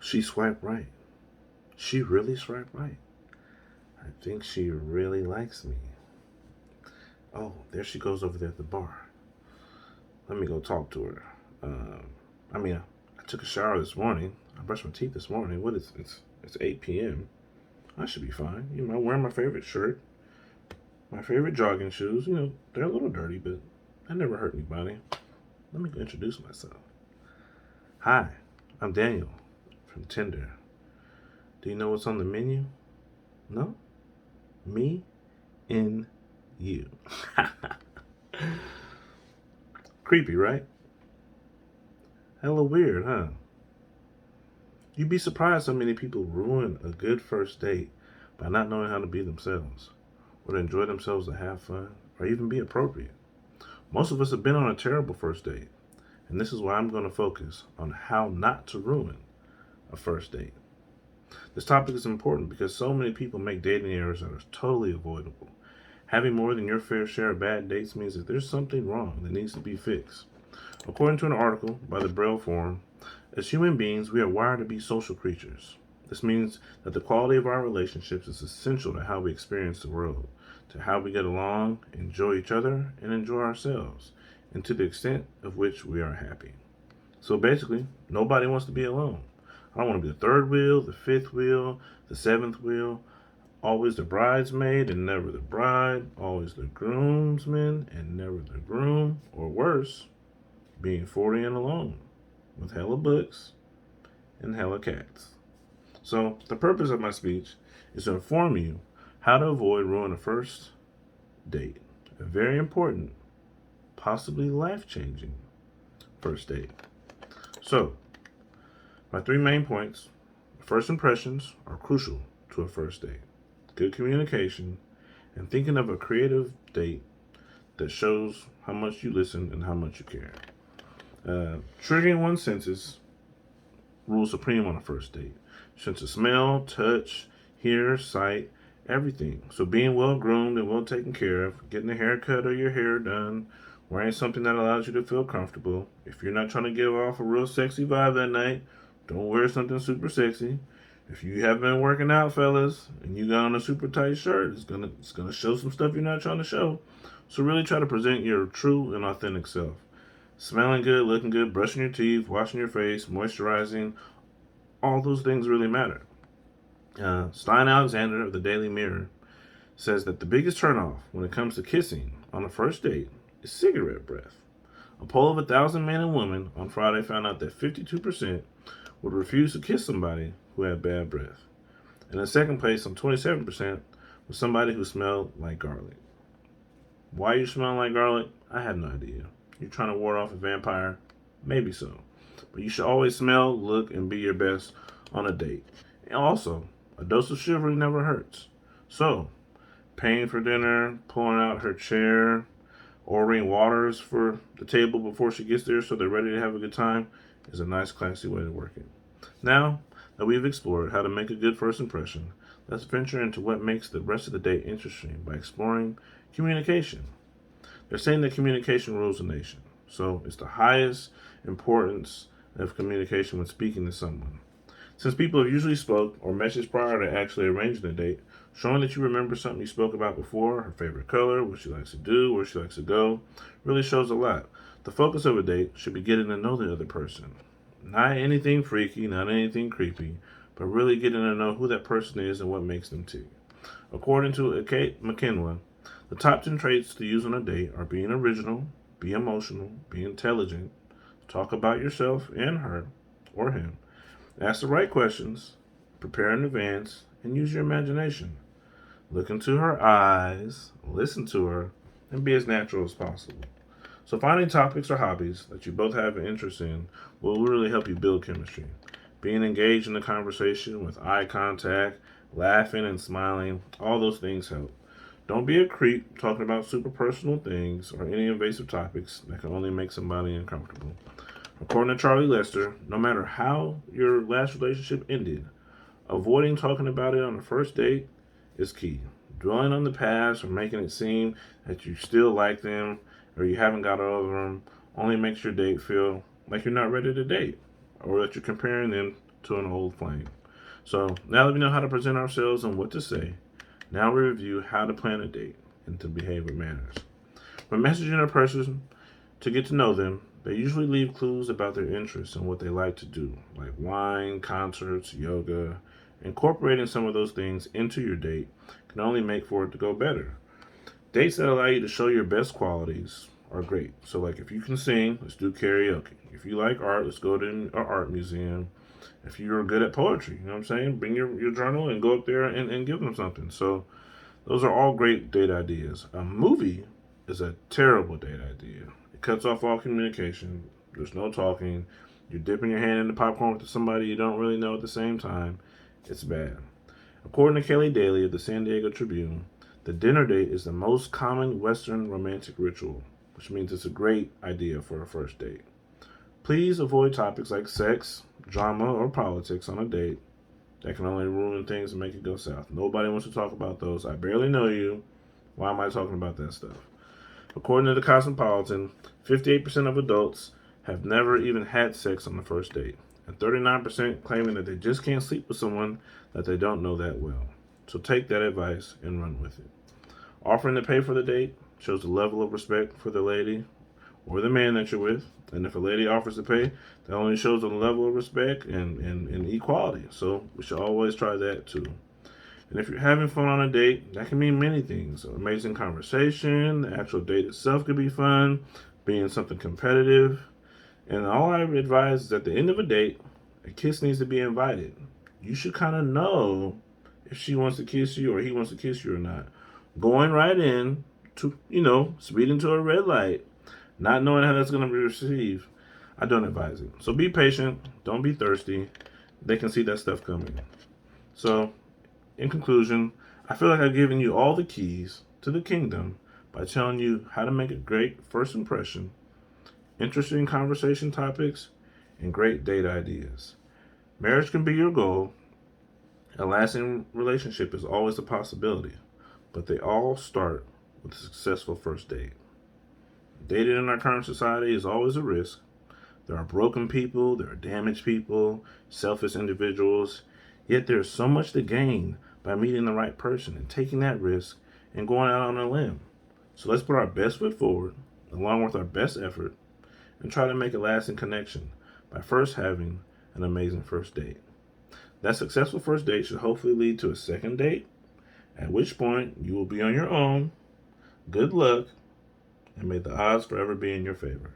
She swiped right. She really swiped right. I think she really likes me. Oh, there she goes over there at the bar. Let me go talk to her. Um, I took a shower this morning. I brushed my teeth this morning. What is it's 8 p.m. I should be fine. I'm wearing my favorite shirt, my favorite jogging shoes. They're a little dirty, but I never hurt anybody. Let me go introduce myself. Hi, I'm Daniel from Tinder. Do you know what's on the menu? No? Me in you. Creepy, right? Hella weird, huh? You'd be surprised how many people ruin a good first date by not knowing how to be themselves, or to enjoy themselves, to have fun, or even be appropriate. Most of us have been on a terrible first date, and this is why I'm going to focus on how not to ruin a first date. This topic is important because so many people make dating errors that are totally avoidable. Having more than your fair share of bad dates means that there's something wrong that needs to be fixed. According to an article by the Braille Forum, as human beings, we are wired to be social creatures. This means that the quality of our relationships is essential to how we experience the world, to how we get along, enjoy each other, and enjoy ourselves, and to the extent of which we are happy. So basically, nobody wants to be alone. I don't want to be the third wheel, the fifth wheel, the seventh wheel, always the bridesmaid and never the bride, always the groomsman and never the groom, or worse, being 40 and alone, with hella books and hella cats. So, the purpose of my speech is to inform you how to avoid ruining a first date. A very important, possibly life changing first date. So, my three main points: first impressions are crucial to a first date, good communication, and thinking of a creative date that shows how much you listen and how much you care. Triggering one's senses rules supreme on a first date. Sense of smell, touch, hear, sight, everything. So being well groomed and well taken care of, getting a haircut or your hair done, wearing something that allows you to feel comfortable. If you're not trying to give off a real sexy vibe that night, don't wear something super sexy. If you have been working out, fellas, and you got on a super tight shirt, it's gonna show some stuff you're not trying to show. So really try to present your true and authentic self. Smelling good, looking good, brushing your teeth, washing your face, moisturizing, all those things really matter. Stein Alexander of the Daily Mirror says that the biggest turnoff when it comes to kissing on a first date is cigarette breath. A poll of 1,000 men and women on Friday found out that 52% would refuse to kiss somebody who had bad breath. And in second place, on 27%, was somebody who smelled like garlic. Why you smell like garlic? I have no idea. You're trying to ward off a vampire? Maybe so. But you should always smell, look, and be your best on a date. And also, a dose of chivalry never hurts. So, paying for dinner, pulling out her chair, ordering waters for the table before she gets there so they're ready to have a good time is a nice, classy way to work it. Now that we've explored how to make a good first impression, let's venture into what makes the rest of the date interesting by exploring communication. They're saying that communication rules a nation, so it's the highest importance of communication when speaking to someone. Since people have usually spoke or messaged prior to actually arranging a date, showing that you remember something you spoke about before, her favorite color, what she likes to do, where she likes to go, really shows a lot. The focus of a date should be getting to know the other person. Not anything freaky, not anything creepy, but really getting to know who that person is and what makes them tick. According to Kate McKenna, the top 10 traits to use on a date are being original, be emotional, be intelligent, talk about yourself and her or him, ask the right questions, prepare in advance, and use your imagination. Look into her eyes, listen to her, and be as natural as possible. So finding topics or hobbies that you both have an interest in will really help you build chemistry. Being engaged in the conversation with eye contact, laughing and smiling, all those things help. Don't be a creep talking about super personal things or any invasive topics that can only make somebody uncomfortable. According to Charlie Lester, no matter how your last relationship ended, avoiding talking about it on the first date is key. Dwelling on the past or making it seem that you still like them or you haven't got over them only makes your date feel like you're not ready to date. or that you're comparing them to an old flame. So now that we know how to present ourselves and what to say, now we review how to plan a date and to behave with manners. When messaging a person to get to know them, they usually leave clues about their interests and what they like to do, like wine, concerts, yoga. Incorporating some of those things into your date can only make for it to go better. Dates that allow you to show your best qualities are great. So, like if you can sing, let's do karaoke. If you like art, let's go to an art museum. If you're good at poetry, you know what I'm saying? Bring your journal and go up there and give them something. So, those are all great date ideas. A movie is a terrible date idea. It cuts off all communication. There's no talking. You're dipping your hand in the popcorn with somebody you don't really know at the same time. It's bad. According to Kelly Daly of the San Diego Tribune, the dinner date is the most common Western romantic ritual, which means it's a great idea for a first date. Please avoid topics like sex, drama, or politics on a date. That can only ruin things and make it go south. Nobody wants to talk about those. I barely know you. Why am I talking about that stuff? According to the Cosmopolitan, 58% of adults have never even had sex on the first date, and 39% claiming that they just can't sleep with someone that they don't know that well. So take that advice and run with it. Offering to pay for the date shows a level of respect for the lady or the man that you're with. And if a lady offers to pay, that only shows a level of respect and equality. So we should always try that too. And if you're having fun on a date, that can mean many things. An amazing conversation, the actual date itself could be fun, being something competitive. And all I advise is at the end of a date, a kiss needs to be invited. You should kind of know if she wants to kiss you or he wants to kiss you or not. Going right in to, speeding to a red light, not knowing how that's going to be received, I don't advise it. So be patient. Don't be thirsty. They can see that stuff coming. So, in conclusion, I feel like I've given you all the keys to the kingdom by telling you how to make a great first impression, interesting conversation topics, and great date ideas. Marriage can be your goal. A lasting relationship is always a possibility, but they all start with a successful first date. Dating in our current society is always a risk. There are broken people, there are damaged people, selfish individuals, yet there's so much to gain by meeting the right person and taking that risk and going out on a limb. So let's put our best foot forward, along with our best effort, and try to make a lasting connection by first having an amazing first date. That successful first date should hopefully lead to a second date, at which point you will be on your own. Good luck, and may the odds forever be in your favor.